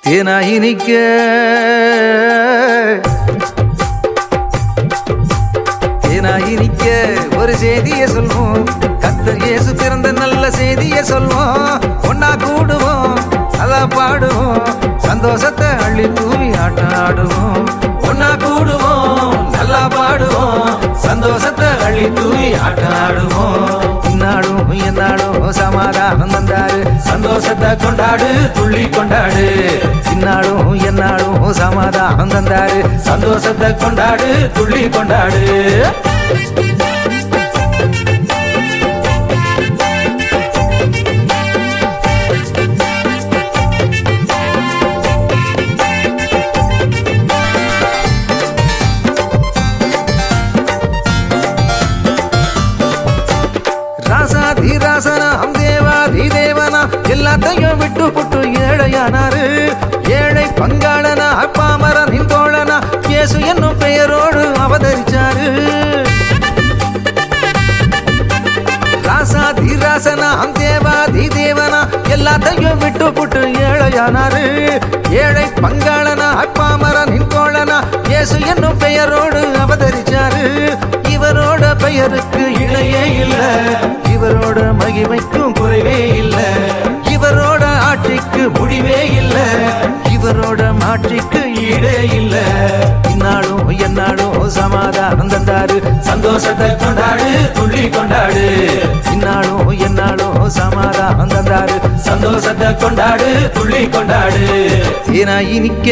தேனாயினிக்க தேனாயினிக்க ஒரு செய்தியை சொல்வோம். கர்த்தர் இயேசு பிறந்த நல்ல செய்தியை சொல்வோம். ஒன்னா கூடுவோம், நல்லா பாடுவோம், சந்தோஷத்தை அள்ளி தூவி ஆட்டம் ஆடுவோம். ஒன்னா கூடுவோம், நல்லா பாடுவோம், சந்தோஷத்தை அள்ளி தூவி ஆட்டம் ஆடுவோம். இந்நாடும் எந்நாடும் சமாதானம் தந்தாரு, சந்தோஷத்தை கொண்டாடு, துள்ளி கொண்டாடு. இந்நாடும் எந்நாடும் சமாதானம் தந்தாரு, சந்தோஷத்தை கொண்டாடு, துள்ளி கொண்டாடு. ராசாதிராசனாம் தேவாதி தேவனா எல்லாத்தையும் விட்டு புட்டு ஏழையானாரு. ஏழை பங்காளனா பாமரனின் தோழனா இயேசு என்னும் பெயரோடு அவதரிச்சாரு. ராசாதிராசனாம் தேவாதி தேவனா எல்லாத்தையும் விட்டு புட்டு ஏழையானாரு. ஏழை பங்காளனா பாமரனின் தோழனா இயேசு என்னும் பெயரோடு அவதரிச்சாரு. இவரோட பெயருக்கு இணையே இல்ல, இவரோட மகிமைக்கும் குறைவே இல்ல, இவரோட ஆட்சிக்கு முடிவே இல்ல, இவரோட மாட்சிக்கு ஈடே இல்ல. இந்நாடும் எந்நாடும் சமாதானம் தந்தாரு, சந்தோஷத்தை கொண்டாடு, துள்ளி கொண்டாடு. இந்நாடும் எந்நாடும் சமாதானம் தந்தாரு, சந்தோஷத்தை கொண்டாடு, துள்ளி கொண்டாடு. தேனாயினிக்க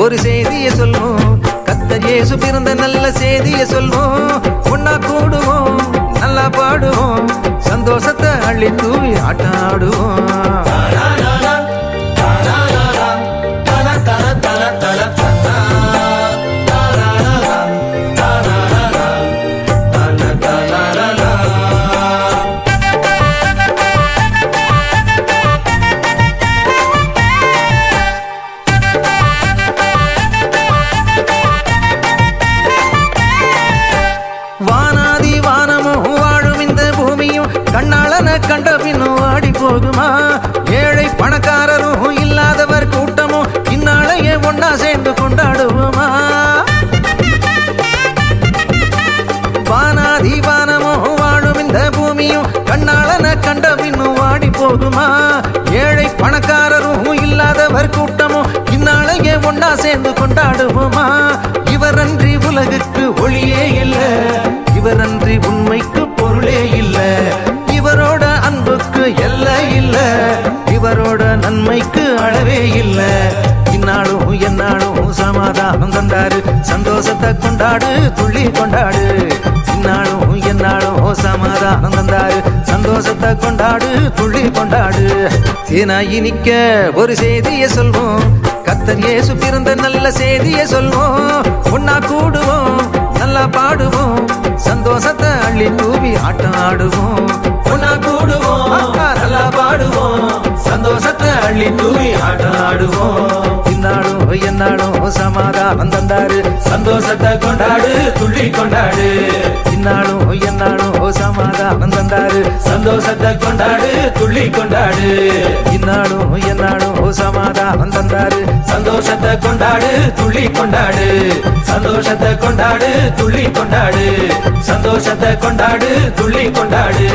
ஒரு செய்தியை சொல்வோம். கர்த்தர் இயேசு பிறந்த நல்ல செய்தியை சொல்வோம். ஒன்னா கூடுவோம், நல்லா பாடுவோம், சந்தோஷத்தை அள்ளி தூவி ஆட்டம் ஆடுவோம். வானாதி வானமும் வாழும் இந்த பூமியும் கண்ணாளன கண்ட பின்னும் ஆடி போகுமா? ஏழை பணக்காரரும் இல்லாதவர் கூட்டமும் இந்நாளையே ஒன்னா சேர்ந்து கொண்டாடுவோமா? வானாதி வானமும் வாழும் இந்த பூமியும் கண்ணாளன கண்ட பின்னும் ஆடி போகுமா? ஏழை பணக்காரரும் இல்லாதவர் கூட்டமும் இந்நாளையே ஒன்னா சேர்ந்து கொண்டாடுவோமா? இவரன்றி உலகுக்கு ஒளியே இல்ல, இவரன்றி உண்மைக்கு பொருளே இல்ல, இவரோட அன்புக்கு எல்லை இல்ல, இவரோட நன்மைக்கு அளவே இல்ல. இந்நாளும் எந்நாளும் சமாதானம் தந்தாரு, சந்தோஷத்தை கொண்டாடு, துள்ளி கொண்டாடு. இந்நாளும் எந்நாளும் சமாதானம் தந்தாரு, சந்தோஷத்தை கொண்டாடு, துள்ளி கொண்டாடு. தேனாயினிக்க ஒரு செய்தியை சொல்வோம். கர்த்தர் இயேசு பிறந்த நல்ல செய்தியை சொல்வோம். ஒன்னா கூடுவோம், நல்லா பாடுவோம், சந்தோஷத்தை அள்ளி தூவி ஆட்டம் ஆடுவோம். ஒன்னா கூடுவோம், நல்லா பாடுவோம், சந்தோஷத்தை அள்ளி தூவி ஆட்டம் ஆடுவோம். இந்நாடும் எந்நாடும் சமாதானம் தந்தாரு, சந்தோஷத்தை கொண்டாடு, துள்ளி கொண்டாடு. இந்நாடும் எந்நாடும் சமாதானம் தந்தாரு, சந்தோஷத்தை கொண்டாடு, துள்ளி கொண்டாடு. இந்நாடும் எந்நாடும் சமாதானம் தந்தாரு, சந்தோஷத்தை கொண்டாடு, துள்ளி கொண்டாடு. சந்தோஷத்தை கொண்டாடு, துள்ளி கொண்டாடு. சந்தோஷத்தை கொண்டாடு, துள்ளி கொண்டாடு.